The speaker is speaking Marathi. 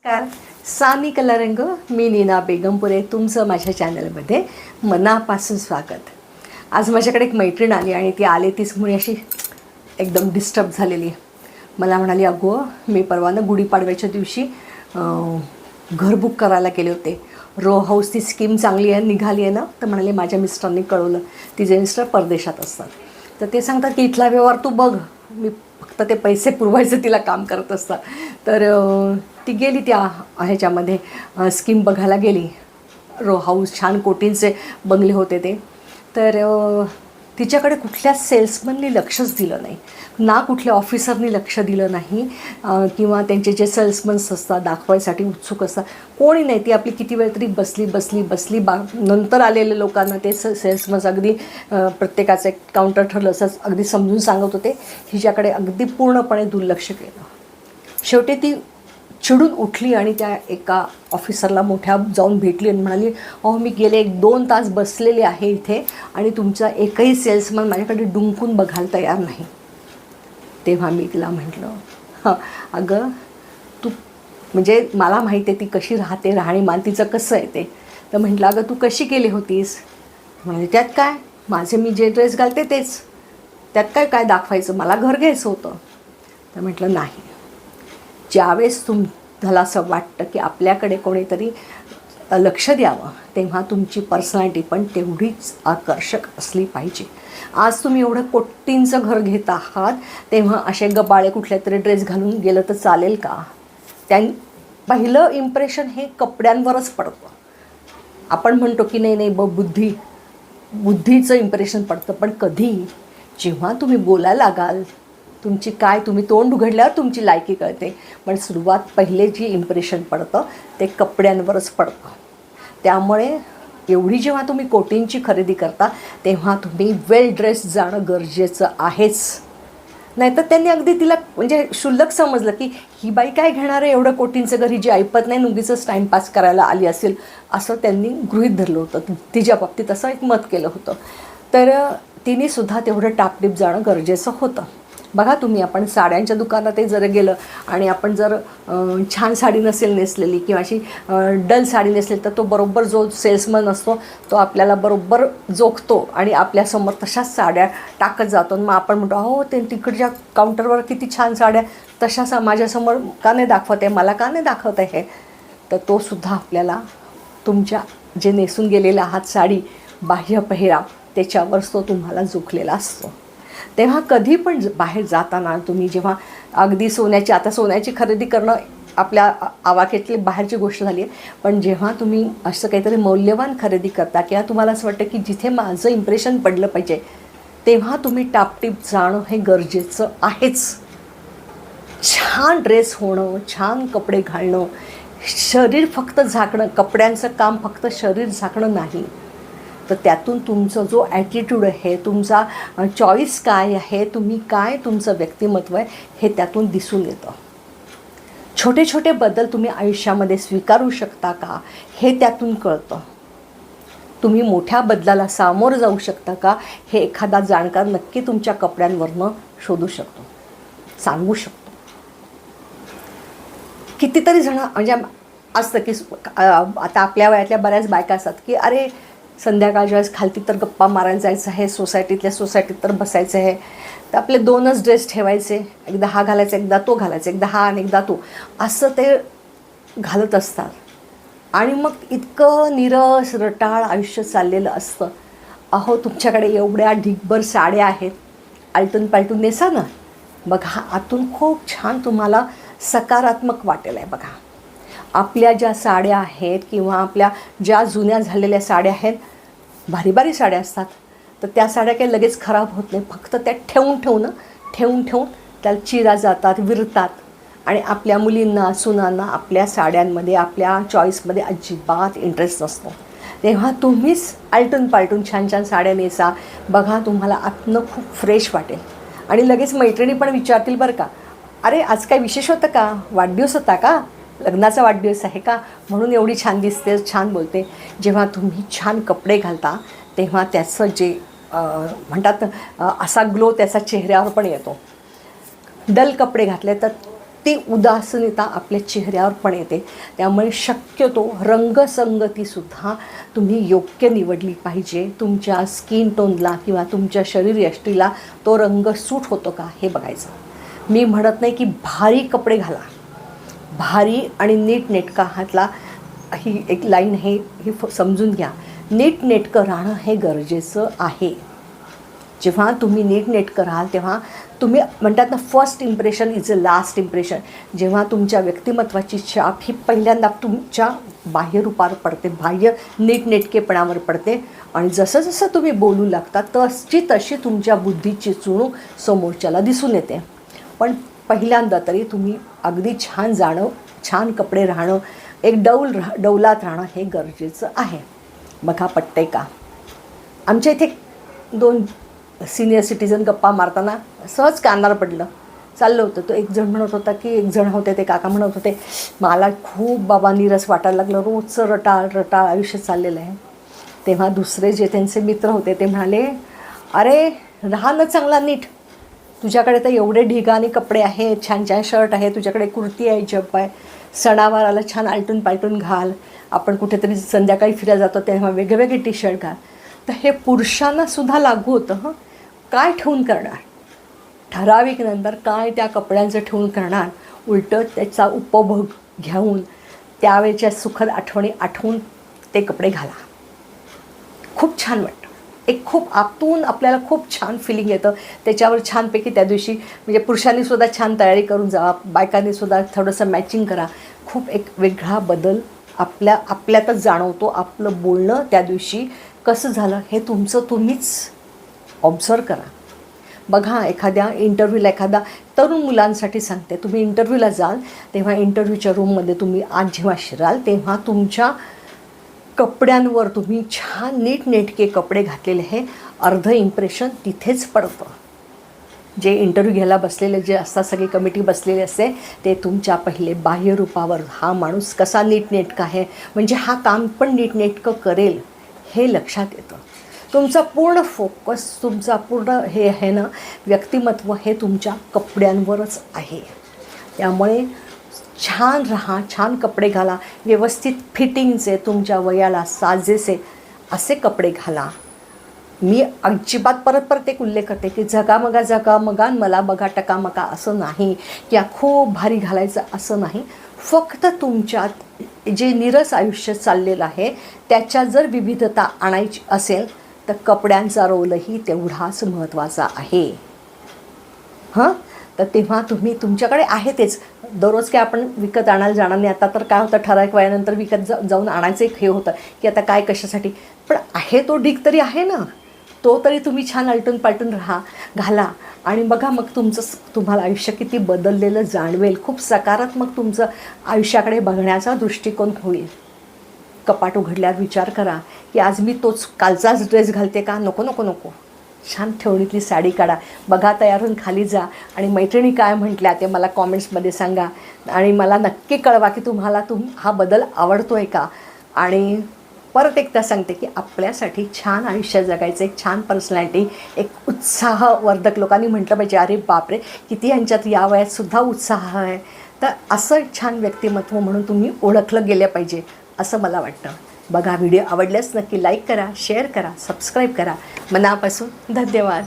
नमस्कार. सानी कलारंग, मी नीना बेगमपुरे. तुमचं माझ्या चॅनलमध्ये मनापासून स्वागत. आज माझ्याकडे एक मैत्रीण आली आणि ती आली तीच मुळे अशी एकदम डिस्टर्ब झालेली. मला म्हणाली, अगो मी परवानं गुढीपाडव्याच्या दिवशी घर बुक करायला गेले होते. रो हाऊस ती स्कीम चांगली आहे, निघाली आहे ना. तर म्हणाले माझ्या मिस्टरनी कळवलं, तिचे मिस्टर परदेशात असतात. तर ते सांगतात की इथला व्यवहार तू बघ, मी फक्त ते पैसे पुरवायचं तिला काम करत असतात. तर ती गेली त्या ह्याच्यामध्ये स्कीम बघायला गेली. रो हाऊस छान कोटींचे बंगले होते ते. तर तिच्याकडे कुठल्याच सेल्समननी लक्षच दिलं नाही, ना कुठल्या ऑफिसरनी लक्ष दिलं नाही, किंवा त्यांचे जे सेल्समन्स असतात दाखवायसाठी उत्सुक असतात कोणी नाही. ती आपली किती वेळ तरी बसली नंतर आलेल्या लोकांना ते सेल्समन्स अगदी प्रत्येकाचं एक काउंटर ठरलं असंच अगदी समजून सांगत होते. हिच्याकडे अगदी पूर्णपणे दुर्लक्ष केलं. शेवटी ती चिडून उठली आणि त्या एका ऑफिसरला मोठ्या जाऊन भेटली आणि म्हणाली, अहो मी गेले 1-2 तास बसलेले आहे इथे आणि तुमचा एकही सेल्समन माझ्याकडे डुंकून बघायला तयार नाही. तेव्हा मी तिला म्हटलं, अगं तू म्हणजे मला माहिती आहे ती कशी राहते, राहणीमान तिचं कसं आहे ते. तर म्हटलं, अगं तू कशी केली होतीस? म्हणजे त्यात काय, माझे मी जे ड्रेस घालते तेच, त्यात काय दाखवायचं, मला घर घ्यायचं होतं. तर म्हटलं नाही, ज्यावेळेस तुम्हाला असं वाटतं की आपल्याकडे कोणीतरी लक्ष द्यावं तेव्हा तुमची पर्सनॅलिटी पण तेवढीच आकर्षक असली पाहिजे. आज तुम्ही एवढं कोटींचं घर घेत आहात तेव्हा असे गबाळे कुठल्या तरी ड्रेस घालून गेलं तर चालेल का? पहिलं इम्प्रेशन हे कपड्यांवरच पडतं. आपण म्हणतो की नाही बुद्धीचं इम्प्रेशन पडतं, पण कधी जेव्हा तुम्ही बोलायला लागाल तुम्ही तोंड उघडल्यावर तुमची लायकी कळते. पण सुरुवात पहिले जी इम्प्रेशन पडतं ते कपड्यांवरच पडतं. त्यामुळे एवढी जेव्हा तुम्ही कोटींची खरेदी करता तेव्हा तुम्ही वेल ड्रेस जाणं गरजेचं आहेच. नाहीतर त्यांनी अगदी तिला म्हणजे क्षुल्लक समजलं की ही बाई काय घेणार आहे एवढं कोटींचं घरी, जी ऐपत नाही, उगीचच टाईमपास करायला आली असेल असं त्यांनी गृहीत धरलं होतं. तिच्या बाबतीत असं एक मत केलं होतं. तर तिनेसुद्धा तेवढं टापटीप जाणं गरजेचं होतं. बघा तुम्ही, आपण साड्यांच्या दुकानात जर गेलं आणि आपण जर छान साडी नसेल नेसलेली किंवा अशी डल साडी नेसली तर तो बरोबर जो सेल्समन असतो तो आपल्याला बरोबर जोखतो आणि आपल्यासमोर तशाच साड्या टाकत जातो. मग आपण म्हणतो, अहो ते तिकडच्या काउंटरवर किती छान साड्या, तशाच माझ्यासमोर का नाही दाखवत आहे, मला का नाही दाखवत आहे. तर तो सुद्धा आपल्याला तुमच्या जे नेसून गेलेला आहात साडी, बाह्य पेहराव त्याच्यावरच तो तुम्हाला जोखलेला असतो. तेव्हा कधी पण बाहेर जाताना तुम्ही जेव्हा अगदी सोन्याची खरेदी करणं आपल्या आवाक्यातली बाहेरची गोष्ट झाली आहे, पण जेव्हा तुम्ही असं काहीतरी मौल्यवान खरेदी करता किंवा तुम्हाला असं वाटतं की जिथे माझं इम्प्रेशन पडलं पाहिजे तेव्हा तुम्ही टापटीप जाणं हे गरजेचं आहेच. छान ड्रेस होणं, छान कपडे घालणं, शरीर फक्त झाकणं, कपड्यांचं काम फक्त शरीर झाकणं नाही, तर त्यातून तुमचं जो ॲटिट्यूड आहे, तुमचा चॉईस काय आहे, तुम्ही काय तुमचं व्यक्तिमत्व आहे हे त्यातून दिसून येतं. छोटे छोटे बदल तुम्ही आयुष्यामध्ये स्वीकारू शकता का हे त्यातून कळतं. तुम्ही मोठ्या बदलाला सामोरं जाऊ शकता का हे एखादा जाणकार नक्की तुमच्या कपड्यांवरनं शोधू शकतो, सांगू शकतो. कितीतरी जण म्हणजे असतं की आता आपल्या वयातल्या बऱ्याच बायका असतात की अरे संध्याकाळच्या वेळेस खालती तर गप्पा मारायला जायचं आहे, सोसायटीत तर बसायचं आहे, तर आपले 2च ड्रेस ठेवायचे, एकदा हा घालायचा एकदा तो घालायचा, एकदा हा आणि एकदा तो, असं ते घालत असतात. आणि मग इतकं निरस रटाळ आयुष्य चाललेलं असतं. अहो तुमच्याकडे एवढ्या ढिगभर साड्या आहेत, आलटून पालटून नेसा ना, बघा आतून खूप छान तुम्हाला सकारात्मक वाटेल आहे. बघा आपल्या ज्या साड्या आहेत किंवा आपल्या ज्या जुन्या झालेल्या साड्या आहेत, भारी भारी साड्या असतात, तर त्या साड्या काही लगेच खराब होत नाही. फक्त त्या ठेवून त्याला चिरा जातात, विरतात. आणि आपल्या मुलींना, सुनांना आपल्या साड्यांमध्ये, आपल्या चॉईसमध्ये अजिबात इंटरेस्ट नसतो. तेव्हा तुम्हीच आलटून पालटून छान छान साड्या नेसा, बघा तुम्हाला आतनं खूप फ्रेश वाटेल. आणि लगेच मैत्रिणी पण विचारतील बरं का, अरे आज काय विशेष होतं का, वाढदिवस होता का, लग्नाचा वाढदिवस आहे का, म्हणून एवढी छान दिसते, छान बोलते. जेव्हा तुम्ही छान कपडे घालता तेव्हा त्याचं जे म्हणतात असा ग्लो त्याचा चेहऱ्यावर पण येतो. डल कपडे घातले तर ती उदासीनता आपल्या चेहऱ्यावर पण येते. त्यामुळे शक्यतो रंगसंगतीसुद्धा तुम्ही योग्य निवडली पाहिजे. तुमच्या स्किन टोनला किंवा तुमच्या शरीरयष्टीला तो रंग सूट होतो का हे बघायचं. मी म्हणत नाही की भारी कपडे घाला, भारी आणि नीटनेटका हातला ही एक लाईन ही समजून घ्या. नीटनेटकं राहणं हे गरजेचं आहे. जेव्हा तुम्ही नीटनेटकं राहाल तेव्हा तुम्ही म्हणतात ना, first impression is a last impression. जेव्हा तुमच्या व्यक्तिमत्वाची छाप ही पहिल्यांदा तुमच्या बाह्य रूपावर पडते, बाह्य नीटनेटकेपणावर पडते आणि जसं जसं तुम्ही बोलू लागता तशी तुमच्या बुद्धीची चुणूक समोरच्याला दिसून येते. पण पहिल्यांदा तरी तुम्ही अगदी छान जाणं, छान कपडे राहणं, एक डौलात राहणं हे गरजेचं आहे. बघा पटतंय का? आमच्या इथे 2 सिनियर सिटीजन गप्पा मारताना सहज कानावर पडलं. चाललं होतं, तो एक जण म्हणत होता की एक जण होते ते काका म्हणत होते, मला खूप बाबा नीरस वाटायला लागलं, रोजचं रटाळ आयुष्य चाललेलं आहे. तेव्हा दुसरे जे त्यांचे मित्र होते ते म्हणाले, अरे राहा ना चांगला नीट, तुझ्याकडे तर एवढे ढिगाने कपडे आहेत, छान छान शर्ट आहे, तुझ्याकडे कुर्ती आहे, जप आहे, सणावाराला छान आलटून पालटून घाल, आपण कुठेतरी संध्याकाळी फिरायला जातो तेव्हा वेगवेगळे टी शर्ट घाल. तर हे पुरुषांनासुद्धा लागू होतं. काय ठेवून करणार? ठराविक नंतर काय त्या कपड्यांचं ठेवून करणार? उलटं त्याचा उपभोग घेऊन त्यावेळेच्या सुखद आठवणी आठवून ते कपडे घाला. खूप छान वाटतं. एक खूप आतून आपल्याला खूप छान फिलिंग येतं. त्याच्यावर छानपैकी त्या दिवशी म्हणजे पुरुषांनीसुद्धा छान तयारी करून जावा, बायकांनीसुद्धा थोडंसं मॅचिंग करा. खूप एक वेगळा बदल आपल्यातच जाणवतो. आपलं बोलणं त्या दिवशी कसं झालं हे तुम्हीच ऑब्झर्व करा. बघा, एखाद्या इंटरव्ह्यूला, एखादा तरुण मुलांसाठी सांगते, तुम्ही इंटरव्ह्यूला जाल तेव्हा इंटरव्ह्यूच्या रूममध्ये तुम्ही आज जेव्हा शिराल तेव्हा तुमच्या कपड्यांवर तुम्ही छान नीटनेटके कपडे घातलेले हे अर्ध इम्प्रेशन तिथेच पडतं. जे इंटरव्ह्यू घ्यायला बसलेले जे असतात, सगळी कमिटी बसलेली असते, ते तुमच्या पहिले बाह्यरूपावर हा माणूस कसा नीटनेटका आहे, म्हणजे हा काम पण नीटनेटकं करेल हे लक्षात येतं. तुमचा पूर्ण फोकस, तुमचा पूर्ण हे आहे ना व्यक्तिमत्व हे तुमच्या कपड्यांवरच आहे. त्यामुळे छान राहा, छान कपडे घाला, व्यवस्थित फिटिंगचे, तुमच्या वयाला साजेसे असे कपडे घाला. मी अजिबात परत एक उल्लेख करते की जगामगा मला बघा टकामका असं नाही, किंवा खूप भारी घालायचं असं नाही. फक्त तुमच्यात जे नीरस आयुष्य चाललेलं आहे त्याच्यात जर विविधता आणायची असेल तर कपड्यांचा रोलही तेवढाच महत्त्वाचा आहे. तर तेव्हा तुम्ही तुमच्याकडे आहे तेच, दररोज काय आपण विकत आणायला जाणार नाही. आता तर काय होतं, ठराविक वयानंतर विकत जाऊन आणायचं एक हे होतं की आता काय कशासाठी, पण आहे तो ढीग तरी आहे ना, तो तरी तुम्ही छान आलटून पालटून घाला आणि बघा मग तुम्हाला आयुष्य किती बदललेलं जाणवेल. खूप सकारात्मक तुमचं आयुष्याकडे बघण्याचा दृष्टिकोन होईल. कपाट उघडल्यावर विचार करा की आज मी तोच कालचाच ड्रेस घालते का? नको. छान ठेवणीतली साडी काढा, बघा, तयार होऊन खाली जा आणि मैत्रिणी काय म्हटल्या ते मला कॉमेंट्समध्ये सांगा आणि मला नक्की कळवा की तुम्हाला हा बदल आवडतो आहे का. आणि परत एकदा सांगते की आपल्यासाठी छान आयुष्य जगायचं, एक छान पर्सनॅलिटी, एक उत्साहवर्धक, लोकांनी म्हटलं पाहिजे अरे बापरे किती यांच्यात या वयातसुद्धा उत्साह आहे. तर असं छान व्यक्तिमत्व म्हणून तुम्ही ओळखलं गेलं पाहिजे असं मला वाटतं. बघा, व्हिडिओ आवडल्यास नक्की लाईक करा, शेअर करा, सबस्क्राईब करा. मनापासून धन्यवाद.